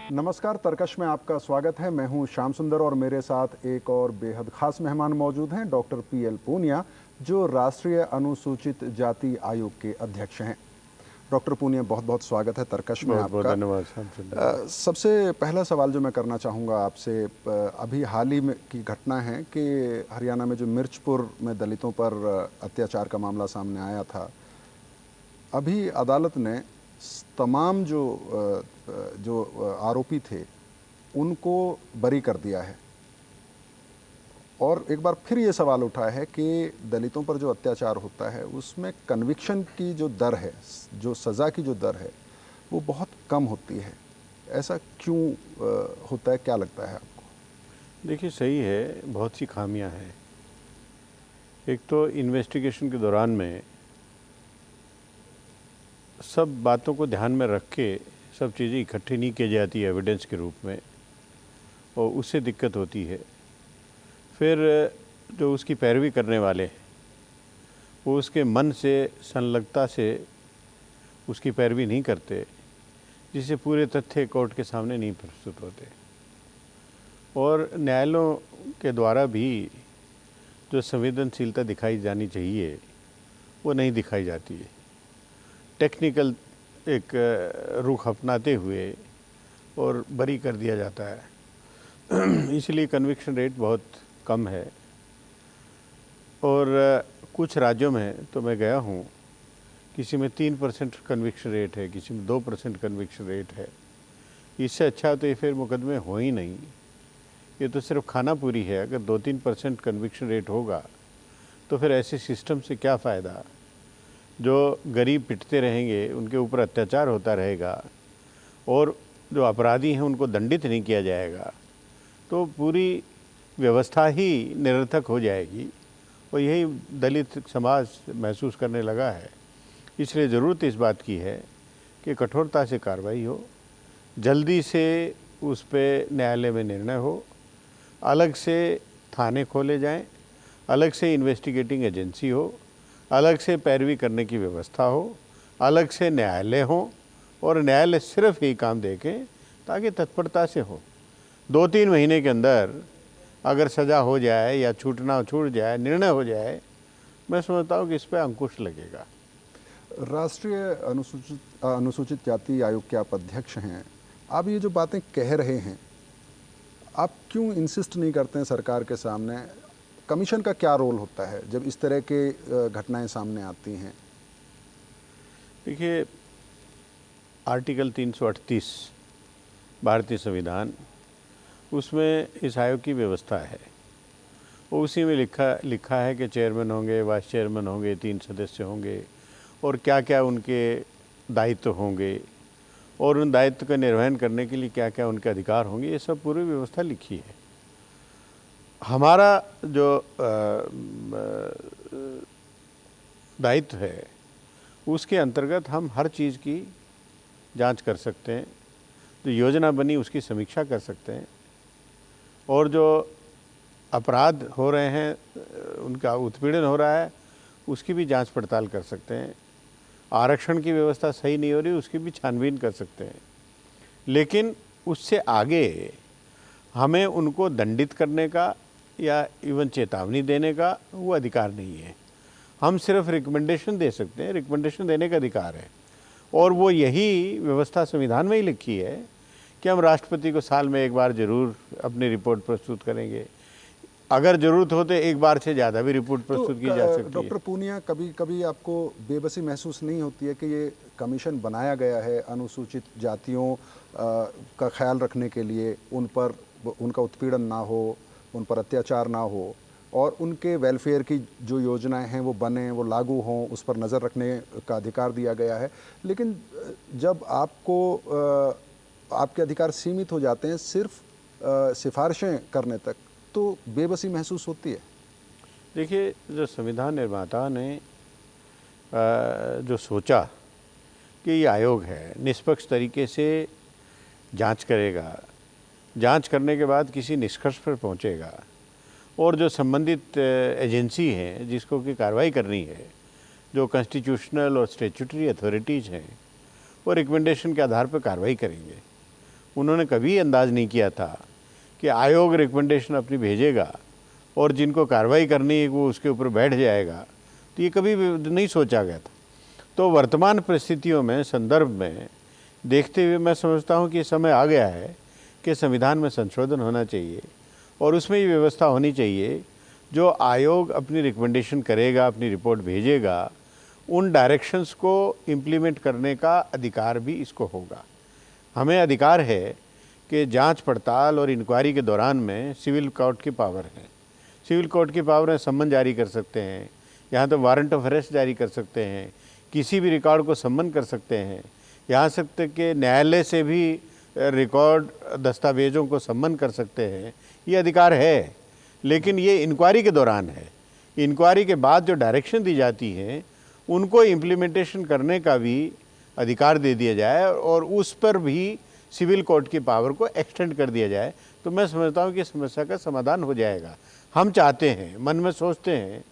नमस्कार, तर्कश में आपका स्वागत है। मैं हूं श्याम सुंदर और मेरे साथ एक और बेहद खास मेहमान मौजूद हैं, डॉक्टर पीएल पूनिया, जो राष्ट्रीय अनुसूचित जाति आयोग के अध्यक्ष हैं। डॉक्टर पूनिया, बहुत बहुत स्वागत है तर्कश में बहुत बहुत आपका। धन्यवाद श्याम सुंदर। सबसे पहला सवाल जो मैं करना चाहूँगा आपसे, अभी हाल ही में की घटना है कि हरियाणा में जो मिर्चपुर में दलितों पर अत्याचार का मामला सामने आया था। अभी अदालत ने तमाम जो आरोपी थे उनको बरी कर दिया है और एक बार फिर ये सवाल उठा है कि दलितों पर जो अत्याचार होता है उसमें कन्विक्शन की जो दर है, जो सज़ा की जो दर है, वो बहुत कम होती है। ऐसा क्यों होता है, क्या लगता है आपको? देखिए, सही है, बहुत सी खामियां हैं। एक तो इन्वेस्टिगेशन के दौरान में सब बातों को ध्यान में रख के सब चीज़ें इकट्ठी नहीं की जाती एविडेंस के रूप में, और उससे दिक्कत होती है। फिर जो उसकी पैरवी करने वाले हैं वो उसके मन से, संलग्नता से उसकी पैरवी नहीं करते, जिससे पूरे तथ्य कोर्ट के सामने नहीं प्रस्तुत होते। और न्यायालयों के द्वारा भी जो संवेदनशीलता दिखाई जानी चाहिए वो नहीं दिखाई जाती है। टेक्निकल एक रुख अपनाते हुए और बरी कर दिया जाता है। इसलिए कन्विक्शन रेट बहुत कम है। और कुछ राज्यों में तो मैं गया हूँ, किसी में 3% कन्विक्शन रेट है, किसी में 2% कन्विक्शन रेट है। इससे अच्छा तो ये फिर मुकदमे हो ही नहीं, ये तो सिर्फ खाना पूरी है। अगर 2-3% कन्विक्शन रेट होगा तो फिर ऐसे सिस्टम से क्या फ़ायदा। जो गरीब पिटते रहेंगे, उनके ऊपर अत्याचार होता रहेगा और जो अपराधी हैं उनको दंडित नहीं किया जाएगा, तो पूरी व्यवस्था ही निरर्थक हो जाएगी। और यही दलित समाज महसूस करने लगा है। इसलिए ज़रूरत इस बात की है कि कठोरता से कार्रवाई हो, जल्दी से उस पर न्यायालय में निर्णय हो, अलग से थाने खोले जाएं, अलग से इन्वेस्टिगेटिंग एजेंसी हो, अलग से पैरवी करने की व्यवस्था हो, अलग से न्यायालय हो, और न्यायालय सिर्फ यही काम देखें ताकि तत्परता से हो। 2-3 महीने के अंदर अगर सज़ा हो जाए या छूट जाए, निर्णय हो जाए, मैं समझता हूँ कि इस पर अंकुश लगेगा। राष्ट्रीय अनुसूचित जाति आयोग के आप अध्यक्ष हैं। आप ये जो बातें कह रहे हैं, आप क्यों इंसिस्ट नहीं करते हैं सरकार के सामने? कमीशन का क्या रोल होता है जब इस तरह के घटनाएं सामने आती हैं? देखिए, आर्टिकल 338 भारतीय संविधान, उसमें इस आयोग की व्यवस्था है। वो उसी में लिखा है कि चेयरमैन होंगे, वाइस चेयरमैन होंगे, 3 सदस्य होंगे, और क्या क्या उनके दायित्व होंगे, और उन दायित्व का निर्वहन करने के लिए क्या क्या उनके अधिकार होंगे। ये सब पूरी व्यवस्था लिखी है। हमारा जो दायित्व है उसके अंतर्गत हम हर चीज़ की जांच कर सकते हैं, जो योजना बनी उसकी समीक्षा कर सकते हैं, और जो अपराध हो रहे हैं, उनका उत्पीड़न हो रहा है, उसकी भी जांच पड़ताल कर सकते हैं। आरक्षण की व्यवस्था सही नहीं हो रही, उसकी भी छानबीन कर सकते हैं। लेकिन उससे आगे हमें उनको दंडित करने का या इवन चेतावनी देने का वो अधिकार नहीं है। हम सिर्फ रिकमेंडेशन दे सकते हैं, रिकमेंडेशन देने का अधिकार है। और वो यही व्यवस्था संविधान में ही लिखी है कि हम राष्ट्रपति को साल में एक बार जरूर अपनी रिपोर्ट प्रस्तुत करेंगे। अगर जरूरत हो तो एक बार से ज़्यादा भी रिपोर्ट प्रस्तुत की जा सकती है। डॉक्टर पूनिया, कभी कभी आपको बेबसी महसूस नहीं होती है कि ये कमीशन बनाया गया है अनुसूचित जातियों का ख्याल रखने के लिए, उन पर उनका उत्पीड़न ना हो, उन पर अत्याचार ना हो, और उनके वेलफेयर की जो योजनाएं हैं वो बने, वो लागू हों, उस पर नज़र रखने का अधिकार दिया गया है। लेकिन जब आपके अधिकार सीमित हो जाते हैं सिर्फ सिफारिशें करने तक, तो बेबसी महसूस होती है। देखिए, जो संविधान निर्माता ने जो सोचा कि ये आयोग है, निष्पक्ष तरीके से जांच करेगा, जांच करने के बाद किसी निष्कर्ष पर पहुंचेगा, और जो संबंधित एजेंसी हैं जिसको की कार्रवाई करनी है, जो कॉन्स्टिट्यूशनल और स्टैट्यूटरी अथॉरिटीज़ हैं, वो रिकमेंडेशन के आधार पर कार्रवाई करेंगे। उन्होंने कभी अंदाज नहीं किया था कि आयोग रिकमेंडेशन अपनी भेजेगा और जिनको कार्रवाई करनी है वो उसके ऊपर बैठ जाएगा, तो ये कभी भी नहीं सोचा गया था। तो वर्तमान परिस्थितियों में, संदर्भ में देखते हुए मैं समझता हूँ कि समय आ गया है कि संविधान में संशोधन होना चाहिए और उसमें ये व्यवस्था होनी चाहिए जो आयोग अपनी रिकमेंडेशन करेगा, अपनी रिपोर्ट भेजेगा, उन डायरेक्शंस को इम्प्लीमेंट करने का अधिकार भी इसको होगा। हमें अधिकार है कि जांच पड़ताल और इंक्वायरी के दौरान में सिविल कोर्ट की पावर है। सिविल कोर्ट की पावर है, सम्मन जारी कर सकते हैं, यहाँ तो वारंट ऑफ अरेस्ट जारी कर सकते हैं, किसी भी रिकॉर्ड को सम्मन कर सकते हैं, यहाँ तक कि न्यायालय से भी रिकॉर्ड दस्तावेज़ों को सम्मन कर सकते हैं, ये अधिकार है। लेकिन ये इंक्वायरी के दौरान है। इंक्वायरी के बाद जो डायरेक्शन दी जाती हैं उनको इम्प्लीमेंटेशन करने का भी अधिकार दे दिया जाए और उस पर भी सिविल कोर्ट की पावर को एक्सटेंड कर दिया जाए, तो मैं समझता हूँ कि समस्या का समाधान हो जाएगा। हम चाहते हैं, मन में सोचते हैं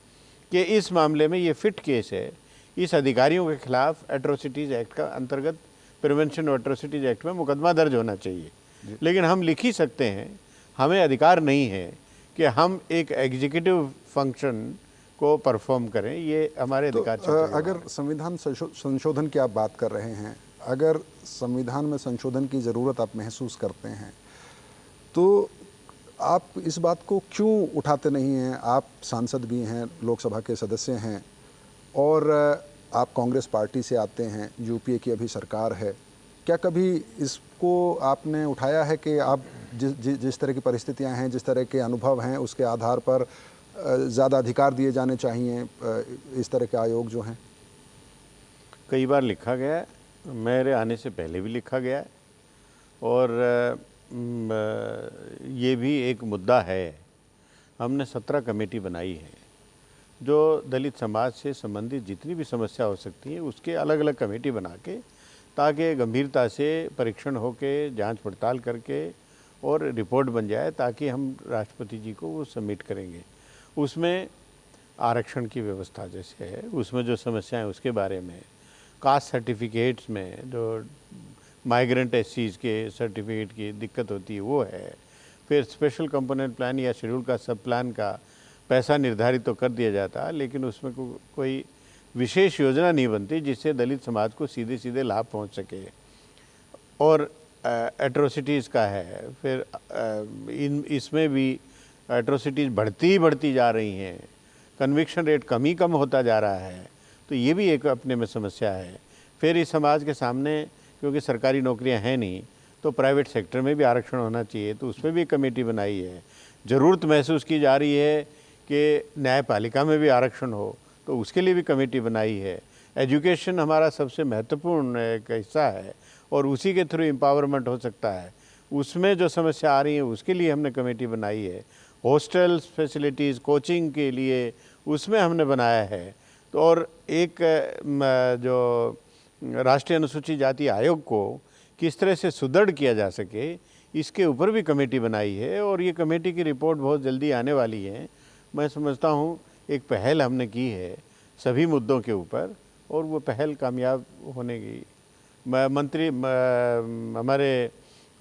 कि इस मामले में ये फिट केस है, इस अधिकारियों के खिलाफ एट्रोसिटीज़ एक्ट का अंतर्गत प्रिवेंशन ऑफ एट्रोसिटीज़ एक्ट में मुकदमा दर्ज होना चाहिए। लेकिन हम लिख ही सकते हैं, हमें अधिकार नहीं है कि हम एक एग्जीक्यूटिव फंक्शन को परफॉर्म करें, ये हमारे अधिकार अगर संविधान संशोधन की आप बात कर रहे हैं, अगर संविधान में संशोधन की ज़रूरत आप महसूस करते हैं तो आप इस बात को क्यों उठाते नहीं हैं? आप सांसद भी हैं, लोकसभा के सदस्य हैं और आप कांग्रेस पार्टी से आते हैं, यूपीए की अभी सरकार है। क्या कभी इसको आपने उठाया है कि आप जिस तरह की परिस्थितियां हैं, जिस तरह के अनुभव हैं, उसके आधार पर ज़्यादा अधिकार दिए जाने चाहिए इस तरह के आयोग जो हैं? कई बार लिखा गया है, मेरे आने से पहले भी लिखा गया है और ये भी एक मुद्दा है। हमने 17 कमेटी बनाई है जो दलित समाज से संबंधित जितनी भी समस्या हो सकती है उसके अलग अलग कमेटी बना के, ताकि गंभीरता से परीक्षण होके, जांच पड़ताल करके और रिपोर्ट बन जाए, ताकि हम राष्ट्रपति जी को वो सबमिट करेंगे। उसमें आरक्षण की व्यवस्था जैसे है, उसमें जो समस्याएं उसके बारे में, कास्ट सर्टिफिकेट्स में जो माइग्रेंट एससीज के सर्टिफिकेट की दिक्कत होती है वो है, फिर स्पेशल कंपोनेंट प्लान या शेड्यूल का सब प्लान का पैसा निर्धारित तो कर दिया जाता, लेकिन उसमें कोई विशेष योजना नहीं बनती जिससे दलित समाज को सीधे सीधे लाभ पहुंच सके। और एट्रोसिटीज़ का है, फिर इसमें भी एट्रोसिटीज़ बढ़ती जा रही हैं, कन्विक्शन रेट कम होता जा रहा है, तो ये भी एक अपने में समस्या है। फिर इस समाज के सामने क्योंकि सरकारी नौकरियां हैं नहीं, तो प्राइवेट सेक्टर में भी आरक्षण होना चाहिए, तो उसमें भी कमेटी बनाई है। ज़रूरत महसूस की जा रही है कि न्यायपालिका में भी आरक्षण हो, तो उसके लिए भी कमेटी बनाई है। एजुकेशन हमारा सबसे महत्वपूर्ण एक हिस्सा है और उसी के थ्रू एम्पावरमेंट हो सकता है। उसमें जो समस्या आ रही है उसके लिए हमने कमेटी बनाई है। हॉस्टल फैसिलिटीज़, कोचिंग के लिए उसमें हमने बनाया है। तो और एक जो राष्ट्रीय अनुसूचित जाति आयोग को किस तरह से सुदृढ़ किया जा सके, इसके ऊपर भी कमेटी बनाई है और ये कमेटी की रिपोर्ट बहुत जल्दी आने वाली है। मैं समझता हूँ एक पहल हमने की है सभी मुद्दों के ऊपर और वो पहल कामयाब होने की। मंत्री हमारे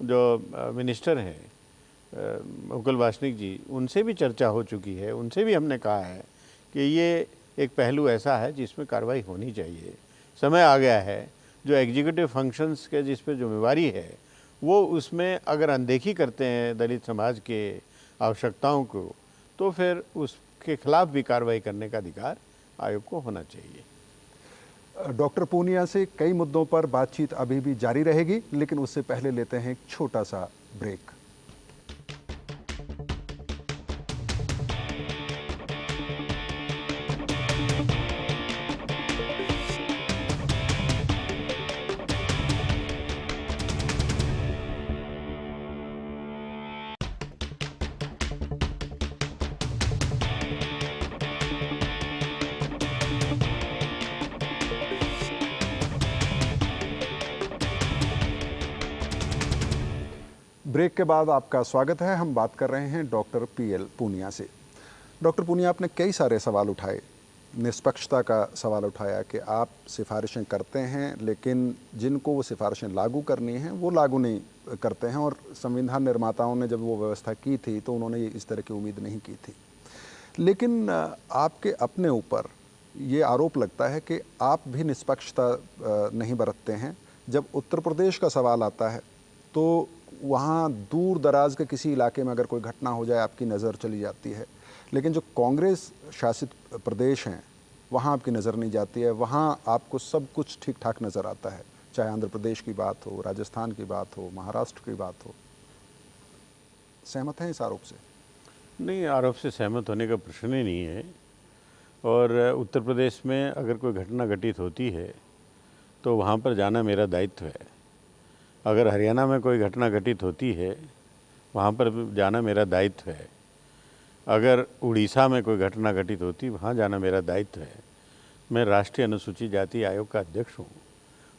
जो मिनिस्टर हैं मुकुल वासनिक जी, उनसे भी चर्चा हो चुकी है, उनसे भी हमने कहा है कि ये एक पहलू ऐसा है जिसमें कार्रवाई होनी चाहिए। समय आ गया है जो एग्जीक्यूटिव फंक्शंस के जिस पे जिम्मेवारी है वो उसमें अगर अनदेखी करते हैं दलित समाज के आवश्यकताओं को, तो फिर उसके खिलाफ भी कार्रवाई करने का अधिकार आयोग को होना चाहिए। डॉक्टर पूनिया से कई मुद्दों पर बातचीत अभी भी जारी रहेगी, लेकिन उससे पहले लेते हैं एक छोटा सा ब्रेक। ब्रेक के बाद आपका स्वागत है। हम बात कर रहे हैं डॉक्टर पीएल पूनिया से। डॉक्टर पूनिया, आपने कई सारे सवाल उठाए निष्पक्षता का सवाल उठाया कि आप सिफारिशें करते हैं लेकिन जिनको वो सिफारिशें लागू करनी हैं वो लागू नहीं करते हैं, और संविधान निर्माताओं ने जब वो व्यवस्था की थी तो उन्होंने इस तरह की उम्मीद नहीं की थी। लेकिन आपके अपने ऊपर ये आरोप लगता है कि आप भी निष्पक्षता नहीं बरतते हैं। जब उत्तर प्रदेश का सवाल आता है तो वहाँ दूर दराज के किसी इलाके में अगर कोई घटना हो जाए आपकी नज़र चली जाती है, लेकिन जो कांग्रेस शासित प्रदेश हैं वहाँ आपकी नज़र नहीं जाती है, वहाँ आपको सब कुछ ठीक ठाक नज़र आता है, चाहे आंध्र प्रदेश की बात हो, राजस्थान की बात हो, महाराष्ट्र की बात हो। सहमत हैं इस आरोप से? नहीं, आरोप से सहमत होने का प्रश्न ही नहीं है। और उत्तर प्रदेश में अगर कोई घटना घटित होती है तो वहाँ पर जाना मेरा दायित्व है। अगर हरियाणा में कोई घटना घटित होती है वहाँ पर जाना मेरा दायित्व है। अगर उड़ीसा में कोई घटना घटित होती वहाँ जाना मेरा दायित्व है। मैं राष्ट्रीय अनुसूचित जाति आयोग का अध्यक्ष हूँ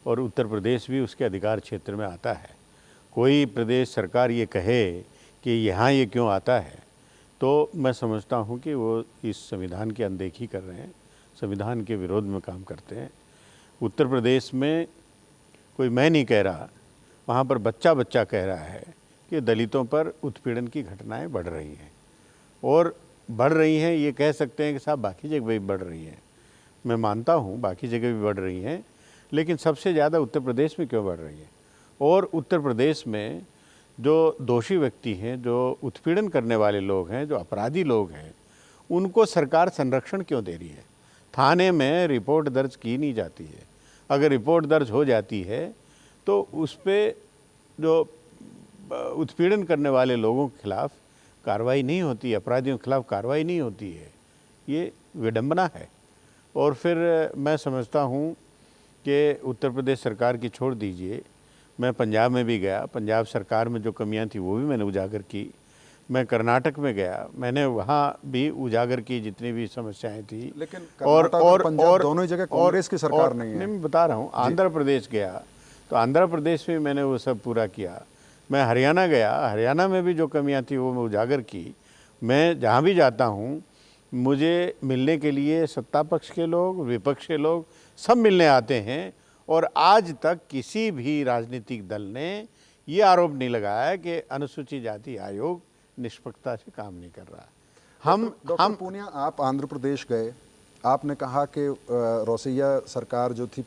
और उत्तर प्रदेश भी उसके अधिकार क्षेत्र में आता है। कोई प्रदेश सरकार ये कहे कि यहाँ ये क्यों आता है तो मैं समझता हूँ कि वो इस संविधान की अनदेखी कर रहे हैं, संविधान के विरोध में काम करते हैं। उत्तर प्रदेश में कोई मैं नहीं कह रहा, वहाँ पर बच्चा बच्चा कह रहा है कि दलितों पर उत्पीड़न की घटनाएं बढ़ रही हैं और बढ़ रही हैं। ये कह सकते हैं कि साहब बाकी जगह भी बढ़ रही हैं, मैं मानता हूँ बाकी जगह भी बढ़ रही हैं, लेकिन सबसे ज़्यादा उत्तर प्रदेश में क्यों बढ़ रही है? और उत्तर प्रदेश में जो दोषी व्यक्ति हैं, जो उत्पीड़न करने वाले लोग हैं, जो अपराधी लोग हैं, उनको सरकार संरक्षण क्यों दे रही है? थाने में रिपोर्ट दर्ज की नहीं जाती है। अगर रिपोर्ट दर्ज हो जाती है तो उस पर जो उत्पीड़न करने वाले लोगों के खिलाफ कार्रवाई नहीं होती, अपराधियों के खिलाफ कार्रवाई नहीं होती है। ये विडंबना है। और फिर मैं समझता हूँ कि उत्तर प्रदेश सरकार की छोड़ दीजिए, मैं पंजाब में भी गया, पंजाब सरकार में जो कमियां थी वो भी मैंने उजागर की। मैं कर्नाटक में गया, मैंने वहाँ भी उजागर की जितनी भी समस्याएं थी। लेकिन और पंजाब दोनों ही जगह कांग्रेस की सरकार नहीं है। मैं बता रहा हूँ, आंध्र प्रदेश गया तो आंध्र प्रदेश में मैंने वो सब पूरा किया। मैं हरियाणा गया, हरियाणा में भी जो कमियां थी वो मैं उजागर की। मैं जहाँ भी जाता हूँ मुझे मिलने के लिए सत्ता पक्ष के लोग, विपक्ष के लोग सब मिलने आते हैं और आज तक किसी भी राजनीतिक दल ने ये आरोप नहीं लगाया कि अनुसूचित जाति आयोग निष्पक्षता से काम नहीं कर रहा। डॉक्टर पूनिया, आप आंध्र प्रदेश गए, आपने कहा कि रोसैया सरकार जो थी,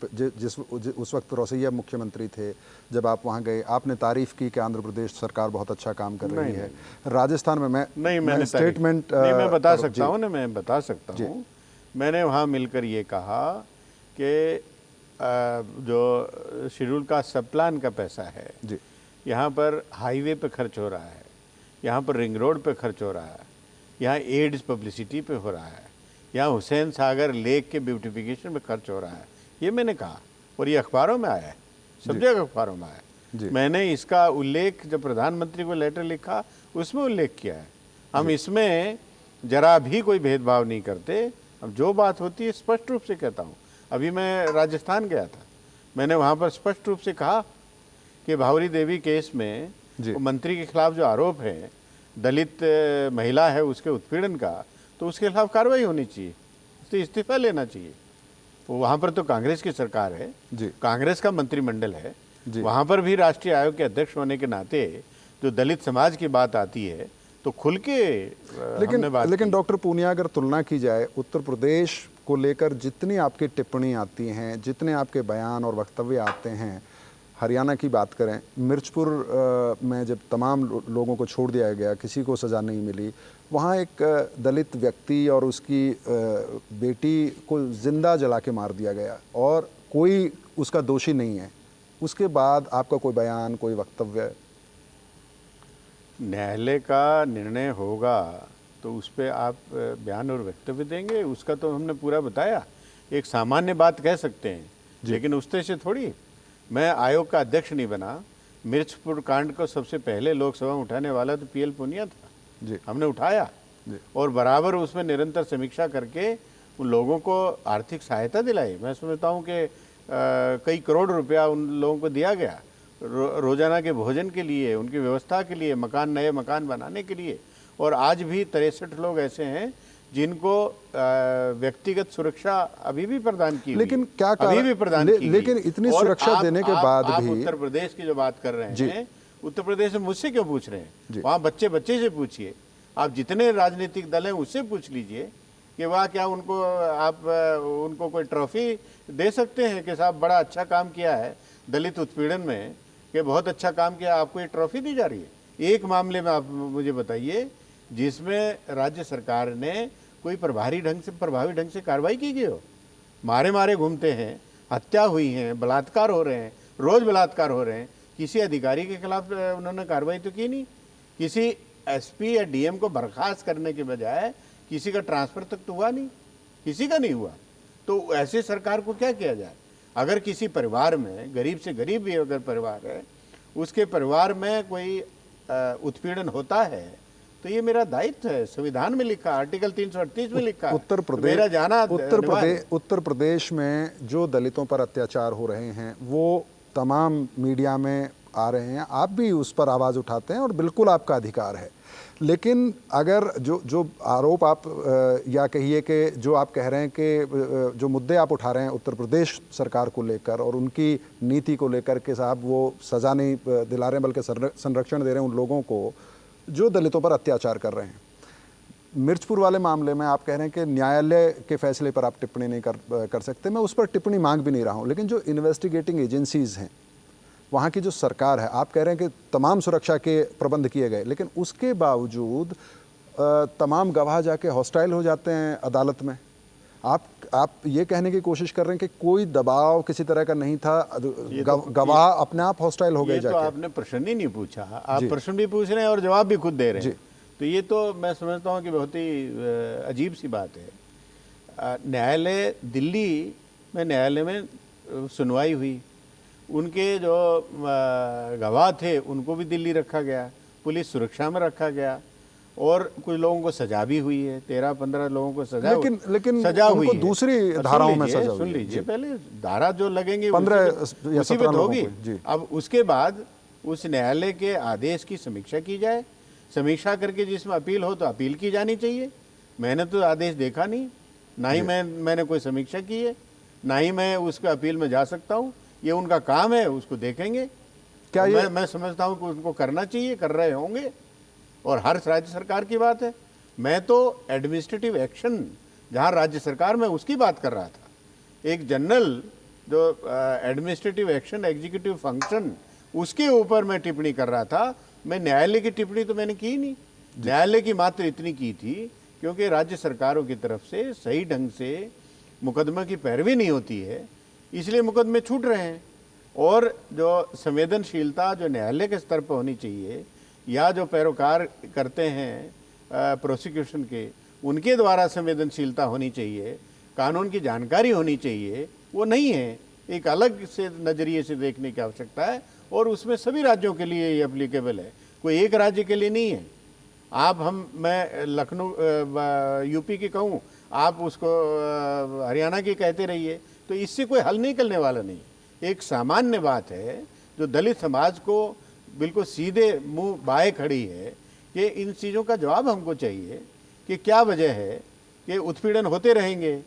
उस वक्त रोसैया मुख्यमंत्री थे, जब आप वहाँ गए आपने तारीफ की कि आंध्र प्रदेश सरकार बहुत अच्छा काम कर रही है। राजस्थान में मैं स्टेटमेंट मैं बता सकता हूँ ना, मैं बता सकता हूँ। मैंने वहाँ मिलकर ये कहा कि जो शेड्यूल कास्ट सब प्लान का पैसा है जी, यहाँ पर हाईवे पे खर्च हो रहा है, यहाँ पर रिंग रोड पे खर्च हो रहा है, यहाँ एड्स पब्लिसिटी पे हो रहा है, यहाँ हुसैन सागर लेक के ब्यूटिफिकेशन में खर्च हो रहा है। ये मैंने कहा और ये अखबारों में आया है, सब जगह अखबारों में आया है। मैंने इसका उल्लेख जब प्रधानमंत्री को लेटर लिखा उसमें उल्लेख किया है। हम इसमें जरा भी कोई भेदभाव नहीं करते। अब जो बात होती है स्पष्ट रूप से कहता हूँ। अभी मैं राजस्थान गया था, मैंने वहाँ पर स्पष्ट रूप से कहा कि भावरी देवी केस में मंत्री के खिलाफ जो आरोप है, दलित महिला है उसके उत्पीड़न का, तो उसके खिलाफ कार्रवाई होनी चाहिए, तो इस्तीफा लेना चाहिए। तो वहाँ पर तो कांग्रेस की सरकार है जी, कांग्रेस का मंत्रिमंडल है, वहाँ पर भी राष्ट्रीय आयोग के अध्यक्ष होने के नाते जो दलित समाज की बात आती है तो खुल के लेकिन डॉक्टर पूनिया, अगर तुलना की जाए उत्तर प्रदेश को लेकर जितनी आपकी टिप्पणी आती हैं, जितने आपके बयान और वक्तव्य आते हैं, हरियाणा की बात करें, मिर्चपुर में जब तमाम लोगों को छोड़ दिया गया, किसी को सज़ा नहीं मिली, वहाँ एक दलित व्यक्ति और उसकी बेटी को जिंदा जला के मार दिया गया और कोई उसका दोषी नहीं है, उसके बाद आपका कोई बयान, कोई वक्तव्य? न्यायालय का निर्णय होगा तो उस पर आप बयान और वक्तव्य देंगे, उसका तो हमने पूरा बताया। एक सामान्य बात कह सकते हैं, लेकिन उस तरह से थोड़ी। मैं आयोग का अध्यक्ष नहीं बना। मिर्चपुर कांड को सबसे पहले लोकसभा में उठाने वाला तो पीएल पुनिया था जी, हमने उठाया जी, और बराबर उसमें निरंतर समीक्षा करके उन लोगों को आर्थिक सहायता दिलाई। मैं समझता हूँ कि कई करोड़ रुपया उन लोगों को दिया गया रोजाना के भोजन के लिए, उनकी व्यवस्था के लिए, मकान, नए मकान बनाने के लिए। और आज भी 63 लोग ऐसे हैं जिनको व्यक्तिगत सुरक्षा अभी भी प्रदान की हुई लेकिन क्या अभी भी प्रदान की गई। लेकिन इतनी और सुरक्षा देने के बाद आप भी उत्तर प्रदेश की जो बात कर रहे हैं, उत्तर प्रदेश में मुझसे क्यों पूछ रहे हैं? वहाँ बच्चे बच्चे से पूछिए, आप जितने राजनीतिक दल हैं उससे पूछ लीजिए कि वह क्या उनको आप उनको कोई ट्रॉफी दे सकते हैं कि साहब बड़ा अच्छा काम किया है दलित उत्पीड़न में, कि बहुत अच्छा काम किया, आपको ये ट्रॉफी दी जा रही है? एक मामले में आप मुझे बताइए जिसमें राज्य सरकार ने कोई प्रभावी ढंग से कार्रवाई की गई हो। मारे मारे घूमते हैं, हत्या हुई है, बलात्कार हो रहे हैं, रोज बलात्कार हो रहे हैं, किसी अधिकारी के खिलाफ उन्होंने कार्रवाई तो की नहीं। किसी एसपी या डीएम को बर्खास्त करने के बजाय किसी का ट्रांसफर तक तो हुआ नहीं, किसी का नहीं हुआ। तो ऐसे सरकार को क्या किया जाए? अगर किसी परिवार में, गरीब से गरीब भी अगर परिवार है, उसके परिवार में कोई उत्पीड़न होता है तो ये मेरा दायित्व है, संविधान में लिखा, आर्टिकल 338 में लिखा। उत्तर प्रदेश मेरा जाना उत्तर प्रदेश में जो दलितों पर अत्याचार हो रहे हैं वो तमाम मीडिया में आ रहे हैं, आप भी उस पर आवाज़ उठाते हैं और बिल्कुल आपका अधिकार है। लेकिन अगर जो आरोप आप या कहिए कि जो आप कह रहे हैं कि जो मुद्दे आप उठा रहे हैं उत्तर प्रदेश सरकार को लेकर और उनकी नीति को लेकर के साहब वो सज़ा नहीं दिला रहे हैं बल्कि संरक्षण दे रहे हैं उन लोगों को जो दलितों पर अत्याचार कर रहे हैं। मिर्चपुर वाले मामले में आप कह रहे हैं कि न्यायालय के फैसले पर आप टिप्पणी नहीं कर सकते, मैं उस पर टिप्पणी मांग भी नहीं रहा हूँ। लेकिन जो इन्वेस्टिगेटिंग एजेंसीज़ हैं, वहाँ की जो सरकार है, आप कह रहे हैं कि तमाम सुरक्षा के प्रबंध किए गए, लेकिन उसके बावजूद तमाम गवाह जाके हॉस्टाइल हो जाते हैं अदालत में। आप ये कहने की कोशिश कर रहे हैं कि कोई दबाव किसी तरह का नहीं था, गवाह अपने आप हॉस्टाइल हो गए जाके। तो आपने प्रश्न ही नहीं पूछा, आप प्रश्न भी पूछ रहे हैं और जवाब भी खुद दे रहे हैं। तो ये तो मैं समझता हूँ कि बहुत ही अजीब सी बात है। न्यायालय दिल्ली में, न्यायालय में सुनवाई हुई, उनके जो गवाह थे उनको भी दिल्ली रखा गया, पुलिस सुरक्षा में रखा गया और कुछ लोगों को सजा भी हुई है, 13-15 लोगों को सजा लेकिन सजा हुई है। दूसरी धाराओं में सजा हुई। सुन लीजिए, पहले धारा जो लगेंगी 15 या 17 होगी। अब उसके बाद उस न्यायालय के आदेश की समीक्षा की जाए, समीक्षा करके जिसमें अपील हो तो अपील की जानी चाहिए। मैंने तो आदेश देखा नहीं, ना ही मैंने कोई समीक्षा की है, ना ही मैं उसके अपील में जा सकता हूँ। ये उनका काम है, उसको देखेंगे। क्या मैं समझता हूँ कि उनको करना चाहिए, कर रहे होंगे और हर राज्य सरकार की बात है। मैं तो एडमिनिस्ट्रेटिव एक्शन जहाँ राज्य सरकार में उसकी बात कर रहा था, एक जनरल जो एडमिनिस्ट्रेटिव एक्शन एग्जीक्यूटिव फंक्शन उसके ऊपर मैं टिप्पणी कर रहा था। मैं न्यायालय की टिप्पणी तो मैंने की नहीं, न्यायालय की मात्र इतनी की थी क्योंकि राज्य सरकारों की तरफ से सही ढंग से मुकदमा की पैरवी नहीं होती है, इसलिए मुकदमे छूट रहे हैं। और जो संवेदनशीलता जो न्यायालय के स्तर पर होनी चाहिए या जो पैरोकार करते हैं प्रोसिक्यूशन के, उनके द्वारा संवेदनशीलता होनी चाहिए, कानून की जानकारी होनी चाहिए, वो नहीं है। एक अलग से नज़रिए से देखने की आवश्यकता है और उसमें सभी राज्यों के लिए ये एप्लीकेबल है, कोई एक राज्य के लिए नहीं है। मैं लखनऊ यूपी की कहूँ, आप उसको हरियाणा की कहते रहिए, तो इससे कोई हल निकलने वाला नहीं। एक सामान्य बात है जो दलित समाज को बिल्कुल सीधे मुंह बाएं खड़ी है कि इन चीज़ों का जवाब हमको चाहिए कि क्या वजह है कि उत्पीड़न होते रहेंगे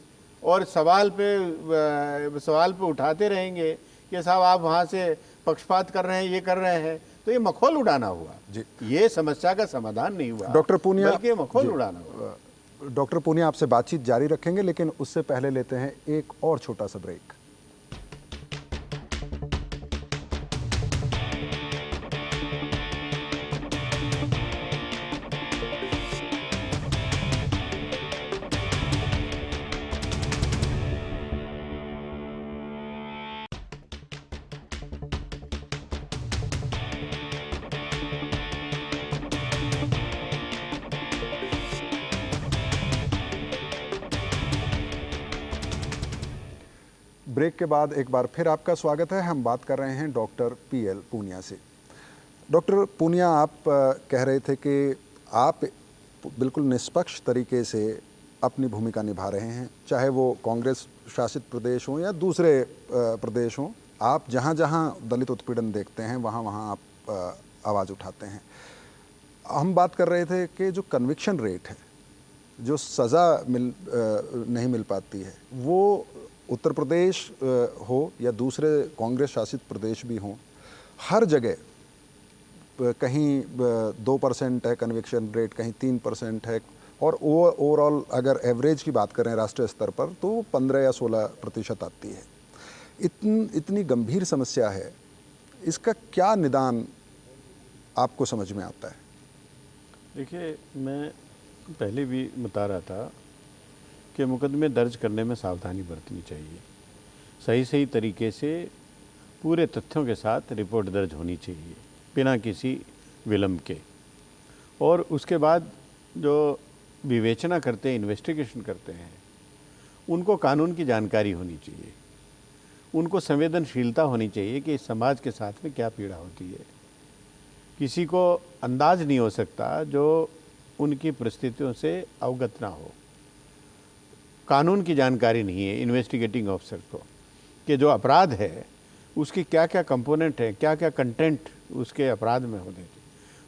और सवाल पे उठाते रहेंगे कि साहब आप वहाँ से पक्षपात कर रहे हैं, ये कर रहे हैं, तो ये मखौल उड़ाना हुआ जी। ये समस्या का समाधान नहीं हुआ डॉक्टर पूनिया, बल्कि मखौल उड़ाना हुआ। डॉक्टर पूनिया आपसे बातचीत जारी रखेंगे, लेकिन उससे पहले लेते हैं एक और छोटा सा ब्रेक। ब्रेक के बाद एक बार फिर आपका स्वागत है। हम बात कर रहे हैं डॉक्टर पीएल पूनिया से। डॉक्टर पूनिया, आप कह रहे थे कि आप बिल्कुल निष्पक्ष तरीके से अपनी भूमिका निभा रहे हैं, चाहे वो कांग्रेस शासित प्रदेश हो या दूसरे प्रदेश हों। आप जहाँ जहाँ दलित उत्पीड़न देखते हैं वहाँ वहाँ आप आवाज़ उठाते हैं। हम बात कर रहे थे कि जो कन्विक्शन रेट है जो सज़ा नहीं मिल पाती है, वो उत्तर प्रदेश हो या दूसरे कांग्रेस शासित प्रदेश भी हों, हर जगह कहीं 2% है कन्विक्शन रेट, कहीं 3% है, और ओवरऑल अगर एवरेज की बात करें राष्ट्रीय स्तर पर तो 15 या 16% आती है। इतनी गंभीर समस्या है, इसका क्या निदान आपको समझ में आता है? देखिए, मैं पहले भी बता रहा था कि मुकदमे दर्ज करने में सावधानी बरतनी चाहिए। सही सही तरीके से पूरे तथ्यों के साथ रिपोर्ट दर्ज होनी चाहिए बिना किसी विलंब के, और उसके बाद जो विवेचना करते हैं, इन्वेस्टिगेशन करते हैं, उनको कानून की जानकारी होनी चाहिए, उनको संवेदनशीलता होनी चाहिए कि इस समाज के साथ में क्या पीड़ा होती है। किसी को अंदाज नहीं हो सकता जो उनकी परिस्थितियों से अवगत ना हो। कानून की जानकारी नहीं है इन्वेस्टिगेटिंग ऑफिसर को कि जो अपराध है उसकी क्या क्या कंपोनेंट है, क्या क्या कंटेंट उसके अपराध में होने चाहिए,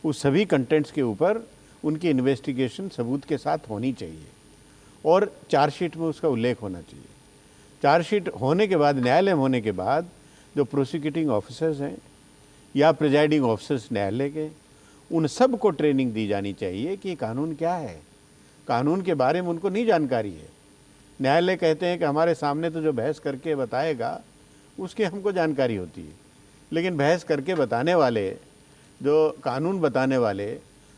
उस सभी कंटेंट्स के ऊपर उनकी इन्वेस्टिगेशन सबूत के साथ होनी चाहिए और चार्जशीट में उसका उल्लेख होना चाहिए। चार्जशीट होने के बाद, न्यायालय में होने के बाद, जो प्रोसिक्यूटिंग ऑफिसर्स हैं या प्रिजाइडिंग ऑफिसर्स न्यायालय के, उन सब को ट्रेनिंग दी जानी चाहिए कि कानून क्या है। कानून के बारे में उनको नहीं जानकारी है। न्यायालय कहते हैं कि हमारे सामने तो जो बहस करके बताएगा उसकी हमको जानकारी होती है, लेकिन बहस करके बताने वाले, जो कानून बताने वाले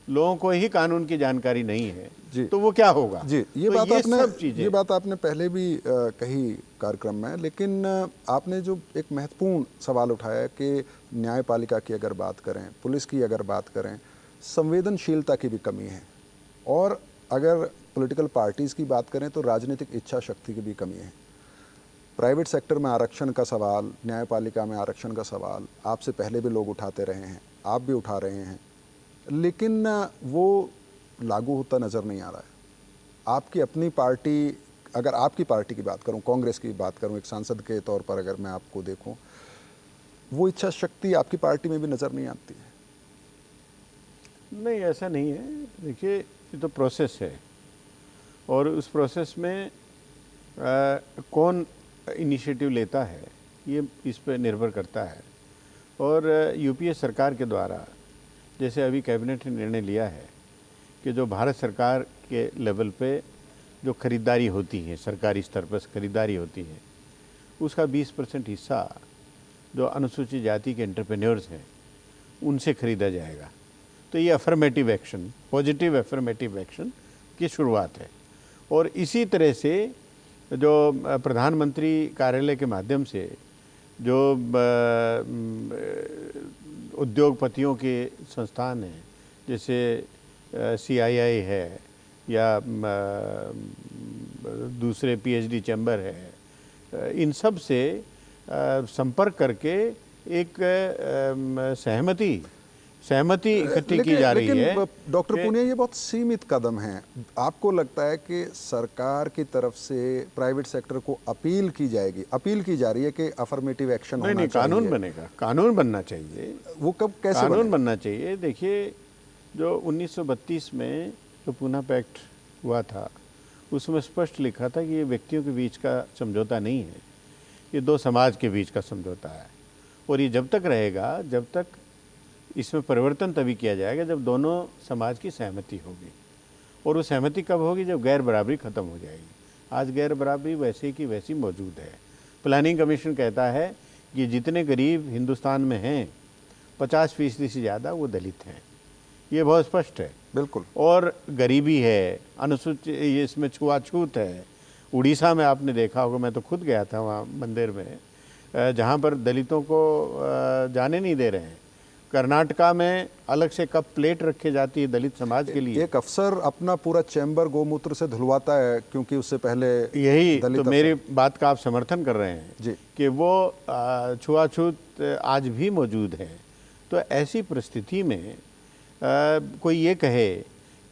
लोगों को ही कानून की जानकारी नहीं है, तो वो क्या होगा? जी, ये बात आपने पहले भी कही कार्यक्रम में, लेकिन आपने जो एक महत्वपूर्ण सवाल उठाया है कि न्यायपालिका की अगर बात करें, पुलिस की अगर बात करें, संवेदनशीलता की भी कमी है, और अगर पॉलिटिकल पार्टीज़ की बात करें तो राजनीतिक इच्छा शक्ति की भी कमी है। प्राइवेट सेक्टर में आरक्षण का सवाल, न्यायपालिका में आरक्षण का सवाल आपसे पहले भी लोग उठाते रहे हैं, आप भी उठा रहे हैं, लेकिन वो लागू होता नज़र नहीं आ रहा है। आपकी अपनी पार्टी, अगर आपकी पार्टी की बात करूं, कांग्रेस की बात करूं, एक सांसद के तौर पर अगर मैं आपको देखूं, वो इच्छा शक्ति आपकी पार्टी में भी नज़र नहीं आती है। नहीं, ऐसा नहीं है। देखिए, ये तो प्रोसेस है, और उस प्रोसेस में कौन इनिशिएटिव लेता है ये इस पर निर्भर करता है। और यूपीए सरकार के द्वारा, जैसे अभी कैबिनेट ने निर्णय लिया है कि जो भारत सरकार के लेवल पे जो खरीदारी होती है, सरकारी स्तर पर खरीदारी होती है, उसका 20% हिस्सा जो अनुसूचित जाति के एंटरप्रेन्योर्स हैं उनसे खरीदा जाएगा। तो ये affirmative action, positive affirmative action की शुरुआत है। और इसी तरह से जो प्रधानमंत्री कार्यालय के माध्यम से जो उद्योगपतियों के संस्थान हैं, जैसे CII है या दूसरे PhD चैम्बर है, इन सब से संपर्क करके एक सहमति इकट्ठी की जा रही है। डॉक्टर पूनिया, ये बहुत सीमित कदम है। आपको लगता है कि सरकार की तरफ से प्राइवेट सेक्टर को अपील की जा रही है कि अफर्मेटिव एक्शन होना चाहिए? नहीं, कानून बनेगा, कानून बनना चाहिए। वो कब, कैसे कानून बनना चाहिए? देखिए, जो 1932 में जो पूना पैक्ट हुआ था, उसमें स्पष्ट लिखा था कि ये व्यक्तियों के बीच का समझौता नहीं है, ये दो समाज के बीच का समझौता है। और ये जब तक रहेगा, जब तक इसमें परिवर्तन तभी किया जाएगा जब दोनों समाज की सहमति होगी। और वो सहमति कब होगी? जब गैर बराबरी ख़त्म हो जाएगी। आज गैर बराबरी वैसे की वैसी मौजूद है। प्लानिंग कमीशन कहता है कि जितने गरीब हिंदुस्तान में हैं 50% से ज़्यादा वो दलित हैं। ये बहुत स्पष्ट है। बिल्कुल। और गरीबी है, अनुसूचित, इसमें छुआछूत है। उड़ीसा में आपने देखा होगा, मैं तो खुद गया था वहाँ मंदिर में, जहाँ पर दलितों को जाने नहीं दे रहे हैं। कर्नाटका में अलग से कप प्लेट रखे जाती है दलित समाज के लिए। एक अफसर अपना पूरा चैम्बर गोमूत्र से धुलवाता है, क्योंकि उससे पहले यही तो मेरी बात का आप समर्थन कर रहे हैं जी, कि वो छुआछूत आज भी मौजूद है। तो ऐसी परिस्थिति में कोई ये कहे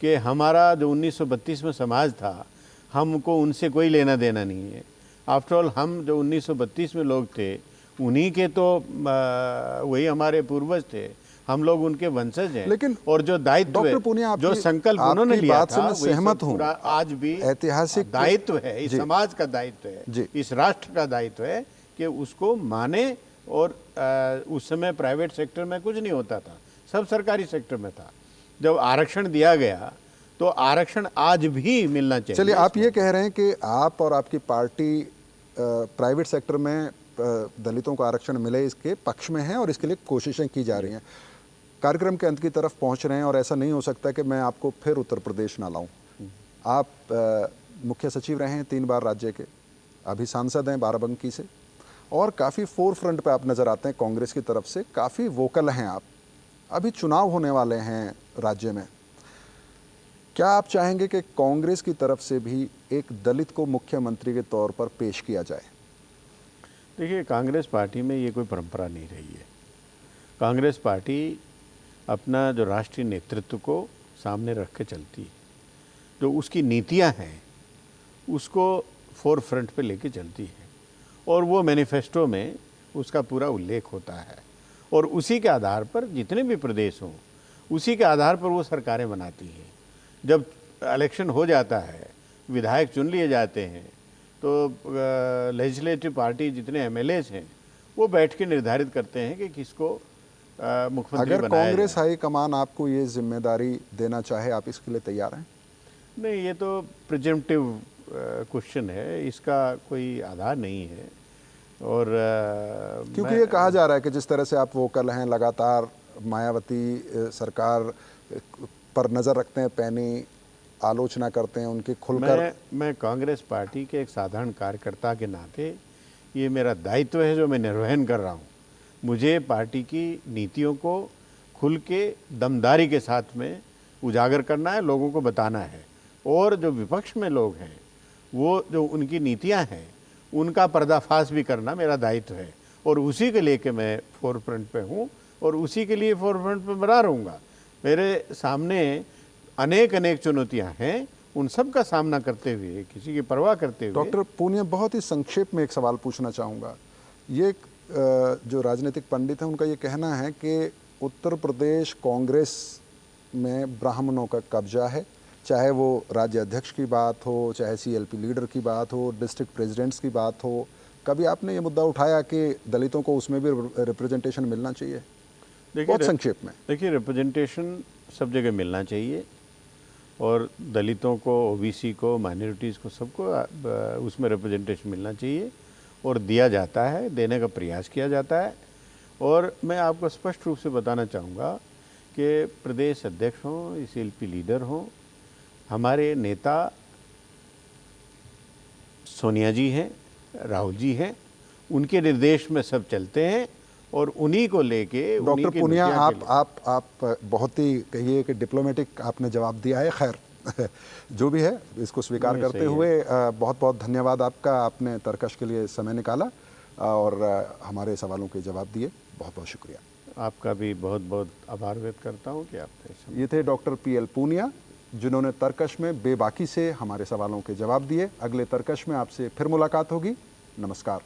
कि हमारा जो 1932 में समाज था, हमको उनसे कोई लेना देना नहीं है। आफ्टर ऑल हम जो 1932 में लोग थे, उन्हीं के तो वही हमारे पूर्वज थे, हम लोग उनके वंशज हैं। लेकिन और जो दायित्व डॉक्टर पूनिया, जो संकल्प उन्होंने लिया बात से था, मैं सहमत हूं। आज भी ऐतिहासिक दायित्व है, इस समाज का दायित्व है, इस राष्ट्र का दायित्व है कि उसको माने। और उस समय प्राइवेट सेक्टर में कुछ नहीं होता था, सब सरकारी सेक्टर में था। जब आरक्षण दिया गया तो आरक्षण आज भी मिलना चाहिए। चलिए, आप ये कह रहे हैं कि आप और आपकी पार्टी प्राइवेट सेक्टर में दलितों को आरक्षण मिले इसके पक्ष में हैं और इसके लिए कोशिशें की जा रही हैं। कार्यक्रम के अंत की तरफ पहुंच रहे हैं और ऐसा नहीं हो सकता कि मैं आपको फिर उत्तर प्रदेश ना लाऊं। आप मुख्य सचिव रहे हैं 3 बार राज्य के, अभी सांसद हैं बाराबंकी से, और काफ़ी फोर फ्रंट पे आप नज़र आते हैं कांग्रेस की तरफ से, काफ़ी वोकल हैं आप। अभी चुनाव होने वाले हैं राज्य में, क्या आप चाहेंगे कि कांग्रेस की तरफ से भी एक दलित को मुख्यमंत्री के तौर पर पेश किया जाए? देखिए, कांग्रेस पार्टी में ये कोई परंपरा नहीं रही है। कांग्रेस पार्टी अपना जो राष्ट्रीय नेतृत्व को सामने रख के चलती है, जो उसकी नीतियां हैं उसको फोर फ्रंट पे लेके चलती है, और वो मैनिफेस्टो में उसका पूरा उल्लेख होता है। और उसी के आधार पर जितने भी प्रदेश हों, उसी के आधार पर वो सरकारें बनाती हैं। जब इलेक्शन हो जाता है, विधायक चुन लिए जाते हैं, तो लेजिस्लेटिव पार्टी जितने एमएलएज हैं वो बैठ के निर्धारित करते हैं कि किसको मुख्यमंत्री अगर बनाया कांग्रेस जाए। हाईकमान आपको ये जिम्मेदारी देना चाहे, आप इसके लिए तैयार हैं? नहीं, ये तो प्रिजम्पटिव क्वेश्चन है, इसका कोई आधार नहीं है। और क्योंकि ये कहा जा रहा है कि जिस तरह से आप वोकल हैं, लगातार मायावती सरकार पर नज़र रखते हैं, पैनी आलोचना करते हैं उनकी खुलकर। मैं कांग्रेस पार्टी के एक साधारण कार्यकर्ता के नाते ये मेरा दायित्व है जो मैं निर्वहन कर रहा हूँ। मुझे पार्टी की नीतियों को खुल के दमदारी के साथ में उजागर करना है, लोगों को बताना है। और जो विपक्ष में लोग हैं, वो जो उनकी नीतियाँ हैं उनका पर्दाफाश भी करना मेरा दायित्व है। और उसी के लेके मैं फोर फ्रंट पे हूँ और उसी के लिए फोर फ्रंट पे बना रहूँगा। मेरे सामने अनेक चुनौतियां हैं, उन सब का सामना करते हुए, किसी की परवाह करते हुए। डॉक्टर पूनिया, बहुत ही संक्षेप में एक सवाल पूछना चाहूँगा। ये जो राजनीतिक पंडित हैं उनका ये कहना है कि उत्तर प्रदेश कांग्रेस में ब्राह्मणों का कब्जा है, चाहे वो राज्य अध्यक्ष की बात हो, चाहे सीएलपी लीडर की बात हो, डिस्ट्रिक्ट प्रेसिडेंट्स की बात हो। कभी आपने ये मुद्दा उठाया कि दलितों को उसमें भी रिप्रेजेंटेशन मिलना चाहिए? बहुत संक्षेप में। देखिए, रिप्रेजेंटेशन सब जगह मिलना चाहिए, और दलितों को, ओबीसी को, माइनॉरिटीज़ को, सबको उसमें रिप्रेजेंटेशन मिलना चाहिए, और दिया जाता है, देने का प्रयास किया जाता है। और मैं आपको स्पष्ट रूप से बताना चाहूँगा कि प्रदेश अध्यक्ष हों, सीएलपी लीडर हों, हमारे नेता सोनिया जी हैं, राहुल जी हैं, उनके निर्देश में सब चलते हैं, और उन्हीं को लेके। डॉक्टर पूनिया, आप बहुत ही कहिए कि डिप्लोमेटिक आपने जवाब दिया है। खैर जो भी है, इसको स्वीकार करते हुए बहुत बहुत धन्यवाद आपका। आपने तर्कश के लिए समय निकाला और हमारे सवालों के जवाब दिए। बहुत बहुत शुक्रिया। आपका भी बहुत बहुत आभार व्यक्त करता हूँ कि आपने। ये थे डॉक्टर PL पूनिया, जिन्होंने तर्कश में बेबाकी से हमारे सवालों के जवाब दिए। अगले तर्कश में आपसे फिर मुलाकात होगी। नमस्कार।